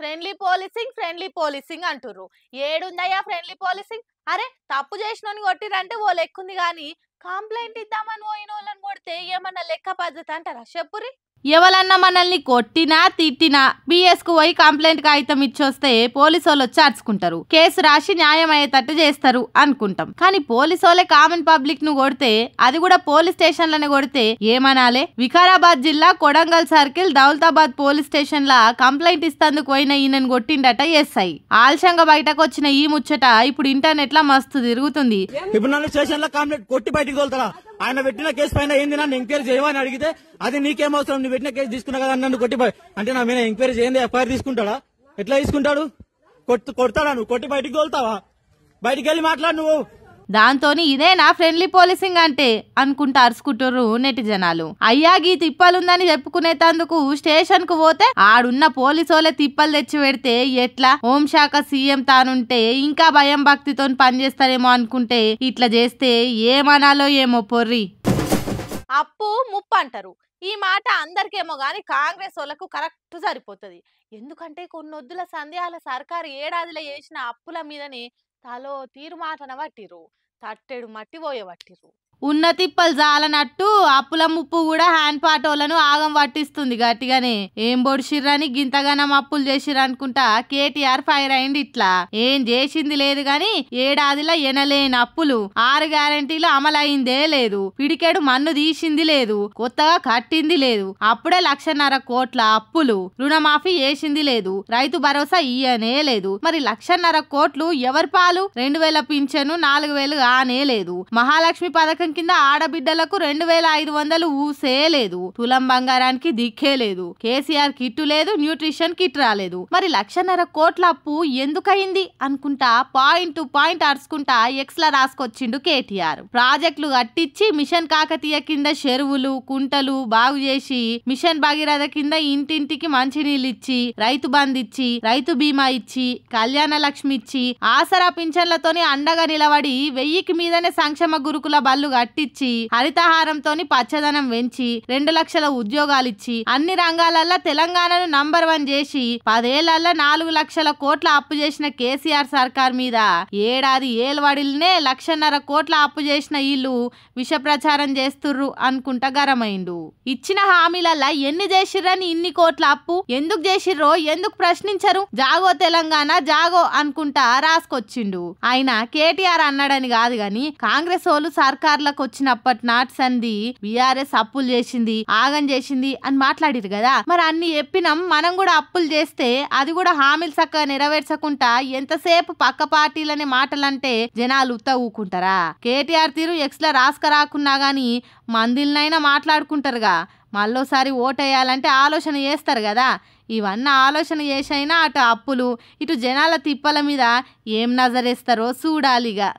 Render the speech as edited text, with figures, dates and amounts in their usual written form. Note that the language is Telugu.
ఫ్రెండ్లీ పోలీసింగ్ అంటుర్రు. ఏడుందయ్యా ఫ్రెండ్లీ పోలీసింగ్? అరే తప్పు చేసినోని కొట్టిరంటే ఓ లెక్కుంది గాని కంప్లైంట్ ఇద్దామని పోయినోళ్ళని కొడితే ఏమన్నా లెక్క పద్ధతి అంటారా చెప్పురి? ఎవరన్నా మనల్ని కొట్టినా తిట్టినా బిఎస్ కు పోయి కంప్లైంట్ కాగితం ఇచ్చొస్తే పోలీసు వాళ్ళు వచ్చి అరుచుకుంటారు, కేసు రాసి న్యాయం అయ్యేటట్టు చేస్తారు అనుకుంటాం. కానీ పోలీసు వాళ్ళే కామన్ పబ్లిక్ ను కొడితే, అది కూడా పోలీస్ స్టేషన్లనే కొడితే ఏమనాలే? వికారాబాద్ జిల్లా Kodangal circle Daulatabad police station లా కంప్లైంట్ ఇస్తందుకు పోయిన ఈయనను కొట్టిండట ఎస్ఐ. ఆల్షంగా బయటకు వచ్చిన ఈ ముచ్చట ఇప్పుడు ఇంటర్నెట్ లా మస్తు తిరుగుతుంది. ఆయన పెట్టిన కేసు పైన ఏంది నన్ను ఎంక్వైరీ చేయమని అడిగితే, అది నీకేమవసరం, నువ్వు పెట్టిన కేసు తీసుకున్నా కదా నన్ను కొట్టిపోయి అంటే నా మీద ఎంక్వైరీ చేయండి, ఎఫ్ఐఆర్ తీసుకుంటాడా? ఎట్లా తీసుకుంటాడు? కొడతాడా? నువ్వు కొట్టి బయటికి తోలుతావా? బయటికి వెళ్ళి మాట్లాడు నువ్వు. దాంతోని ఇదేనా ఫ్రెండ్లీ పోలీసింగ్ అంటే అనుకుంటా అరుచుకుంటారు నెటి జనాలు. అయ్యా గీ తిప్పలుందని చెప్పుకునేటందుకు స్టేషన్ కు పోతే ఆడున్న పోలీసోలే తిప్పలు తెచ్చి పెడితే ఎట్లా? హోంశాఖ సీఎం తానుంటే ఇంకా భయం భక్తితో పనిచేస్తారేమో అనుకుంటే ఇట్లా చేస్తే ఏమనాలో ఏమో పొర్రి. అప్పు ముప్పు అంటారు. ఈ మాట అందరికేమో గాని కాంగ్రెస్ వాళ్ళకు కరెక్ట్ సరిపోతుంది. ఎందుకంటే కొన్నొద్దుల సందేహాల సర్కారు ఏడాదిలో చేసిన అప్పుల మీదనే తలో తీరు మాటన పట్టిరు, తట్టెడు మట్టి పోయబట్టిరు. ఉన్న తిప్పలు జాలనట్టు అప్పుల ముప్పు కూడా హ్యాండ్ పాటోలను ఆగం పట్టిస్తుంది గట్టిగానే. ఏం బొడిసిర్రని గింతగానం అప్పులు చేసిరనుకుంటా కేటీఆర్ ఫైర్ అయింది. ఇట్లా ఏం చేసింది లేదు గాని ఏడాదిలో ఎనలేని అప్పులు, 6 గ్యారెంటీలు అమలైందే లేదు, పిడికెడు మన్ను తీసింది లేదు, కొత్తగా కట్టింది లేదు, అప్పుడే 1,50,000 కోట్ల అప్పులు, రుణమాఫీ చేసింది లేదు, రైతు భరోసా ఇయ్యనే లేదు. మరి 1,50,000 కోట్లు ఎవరి పాలు? 2,000 పింఛను 4,000 కానే లేదు. మహాలక్ష్మి పథకం కింద ఆడబిడ్డలకు 2,500 ఊసే లేదు, తులం బంగారానికి దిక్కే లేదు, కేసీఆర్ కిట్టు లేదు, న్యూట్రిషన్ కిట్ రాలేదు. మరి 1,50,000 కోట్ల అప్పు ఎందుకయింది అనుకుంటా పాయింట్ టు పాయింట్ అరుచుకుంటా ఎక్స్లా రాసుకొచ్చిండు కేటీఆర్. ప్రాజెక్టులు కట్టించి మిషన్ కాకతీయ కింద చెరువులు కుంటలు బాగు చేసి, మిషన్ భగీరథ కింద ఇంటింటికి మంచినీళ్ళు ఇచ్చి, రైతు బంద్ ఇచ్చి, రైతు బీమా ఇచ్చి, కళ్యాణ లక్ష్మి ఇచ్చి, ఆసరా పింఛన్లతోని అండగా నిలబడి 1000కి మీదనే సంక్షేమ గురుకుల బళ్ళు కట్టించి, హరితహారంతోని పచ్చదనం పెంచి, 2 లక్షల ఉద్యోగాలిచ్చి, అన్ని రంగాలల్లో తెలంగాణను నంబర్ 1 చేసి 10 ఏళ్లలో 4 లక్షల కోట్ల అప్పు చేసిన కేసీఆర్ సర్కార్ మీద ఏడాది ఏలువడిల్నే 1,50,000 కోట్ల అప్పు చేసిన వీళ్ళు విష ప్రచారం చేస్తుర్రు అనుకుంటా గరమైండు. ఇచ్చిన హామీలల్లా ఎన్ని చేసిర్రని ఇన్ని కోట్ల అప్పు ఎందుకు చేసిర్రో ఎందుకు ప్రశ్నించరు? జాగో తెలంగాణ జాగో అనుకుంటా రాసుకొచ్చిండు. ఆయన కేటీఆర్ అన్నాడని కాదు గాని కాంగ్రెస్ వాళ్ళు సర్కార్లకు వచ్చినప్పటి నాటి సంది బీఆర్ఎస్ అప్పులు చేసింది, ఆగం చేసింది అని మాట్లాడిరు కదా. మరి అన్ని చెప్పినాం, మనం కూడా అప్పులు చేస్తే అది కూడా హామీలు చక్కగా నెరవేర్చకుండా ఎంతసేపు పక్క పార్టీలనే మాటలంటే జనాలు ఉత్త ఊకుంటారా? కేటీఆర్ తీరు ఎక్స్లా రాసుకరాకున్నా గాని మందిలనైనా మాట్లాడుకుంటారుగా. మళ్ళోసారి ఓటేయాలంటే ఆలోచన చేస్తారు కదా. ఇవన్నీ ఆలోచన చేసైనా అటు అప్పులు ఇటు జనాల తిప్పల మీద ఏం నజరేస్తారో చూడాలిగా.